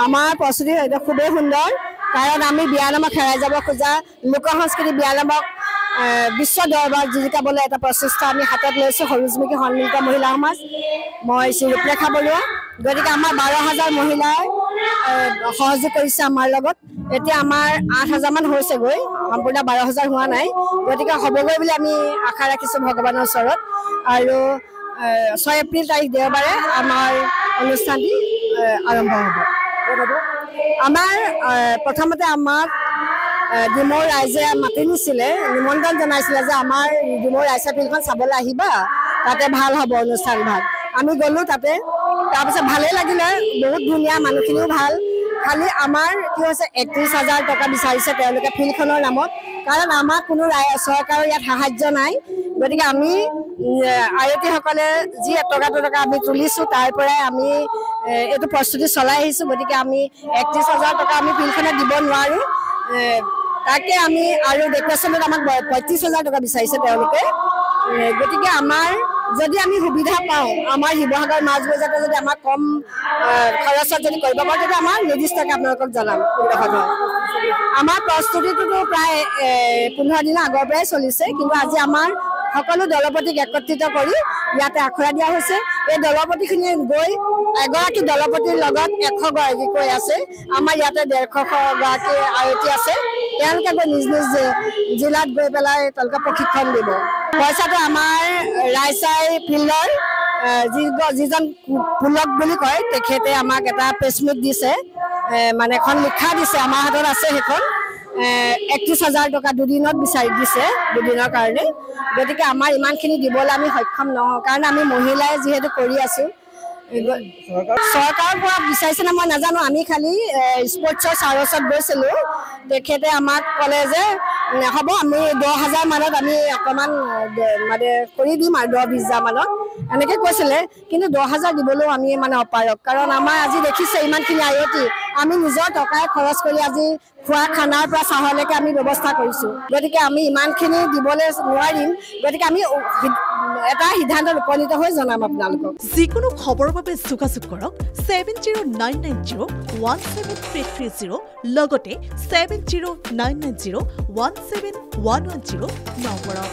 আমাৰ প্ৰস্তুতি এটা খুবেই সুন্দৰ কাৰণ আমি বিয়া নামক হেৰাই যাব খোজা লোক সংস্কৃতি বিয়া নামক বিশ্ব দৰবাৰ জিলিকাবলৈ এটা প্ৰচেষ্টা আমি হাতত লৈছোঁ সৰুজুমুখী সন্মিলিত মহিলা সমাজ মই শ্ৰী ৰূপৰেখা বৰুৱা গতিকে আমাৰ 12,000 মহিলাই সহযোগ কৰিছে আমাৰ লগত এতিয়া আমাৰ 8,000 মান হৈছেগৈ সম্পূৰ্ণ 12,000 হোৱা নাই গতিকে হ'বগৈ বুলি আমি আশা ৰাখিছোঁ ভগৱানৰ ওচৰত আৰু 6 এপ্ৰিল তাৰিখ দেওবাৰে আমাৰ অনুষ্ঠানটি আৰম্ভ হ'ব আমাৰ প্ৰথমতে আমাক ডিমৌ ৰাইজে মাতি নিছিলে নিমন্ত্ৰণ জনাইছিলে যে আমাৰ ডিমৌ ৰাইজৰ ফিল্ডখন চাবলৈ আহিবা তাতে ভাল হ'ব অনুষ্ঠান ভাগ আমি গ'লোঁ তাতে তাৰপিছত ভালেই লাগিলে বহুত ধুনীয়া মানুহখিনিও ভাল খালি আমাৰ কি হৈছে 31,000 টকা বিচাৰিছে তেওঁলোকে ফিল্ডখনৰ নামত কাৰণ আমাৰ কোনো চৰকাৰৰ ইয়াত সাহায্য নাই গতিকে আমি আয়তীসকলে যি টকা আমি তুলিছোঁ তাৰ পৰাই আমি এইটো প্ৰস্তুতি চলাই আহিছোঁ গতিকে আমি 31,000 টকা আমি ফিল্ডখনত দিব নোৱাৰোঁ তাকে আমি আৰু ডেকৰেশ্যনত আমাক 35,000 টকা বিচাৰিছে তেওঁলোকে গতিকে আমাৰ যদি আমি সুবিধা পাওঁ আমাৰ শিৱসাগৰ মাছ বজাৰতে যদি আমাক কম খৰচত যদি কৰিব পাৰোঁ তেতিয়া আমাৰ নিৰ্দিষ্টকৈ আপোনালোকক জনাম আমাৰ প্ৰস্তুতিটোতো প্ৰায় 15 দিনৰ আগৰ পৰাই চলিছে কিন্তু আজি আমাৰ সকলো দলপতিক একত্ৰিত কৰি ইয়াতে আখৰা দিয়া হৈছে এই দলপতিখিনিয়ে গৈ এগৰাকী দলপতিৰ লগত 100 গৰাকীকৈ আছে আমাৰ ইয়াতে 150 গৰাকী আয়তী আছে তেওঁলোকে গৈ নিজ নিজ জিলাত গৈ পেলাই তেওঁলোকে প্ৰশিক্ষণ দিব পইচাটো আমাৰ ৰাইচাই ফিল্ডৰ যিজন পুলক বুলি কয় তেখেতে আমাক এটা প্ৰেছমিট দিছে মানে এখন লিখা দিছে আমাৰ হাতত আছে সেইখন 31,000 টকা দুদিনত বিচাৰি দিছে দুদিনৰ কাৰণে গতিকে আমাৰ ইমানখিনি দিবলৈ আমি সক্ষম নহওঁ কাৰণ আমি মহিলাই যিহেতু কৰি আছোঁ চৰকাৰৰ পৰা বিচাৰিছে না মই নাজানো আমি খালি স্পৰ্টছৰ ছাৰৰ ওচৰত গৈছিলোঁ তেখেতে আমাক ক'লে যে হ'ব আমি 10,000 মানত আমি অকণমান মানে কৰি দিম আৰু 10-20,000 মানত এনেকৈ কৈছিলে কিন্তু 10,000 দিবলৈও আমি মানে অপাৰক কাৰণ আমাৰ আজি দেখিছে ইমানখিনি আয়তী আমি নিজৰ টকাই খৰচ কৰি আজি খোৱা খানাৰ পৰা চাহলৈকে আমি ব্যৱস্থা কৰিছোঁ গতিকে আমি ইমানখিনি দিবলৈ নোৱাৰিম গতিকে আমি এটা সিদ্ধান্তত উপনীত হৈ জনাম আপোনালোকক যিকোনো খবৰৰ বাবে যোগাযোগ কৰক 7099017330 লগতে 7099017110 নম্বৰত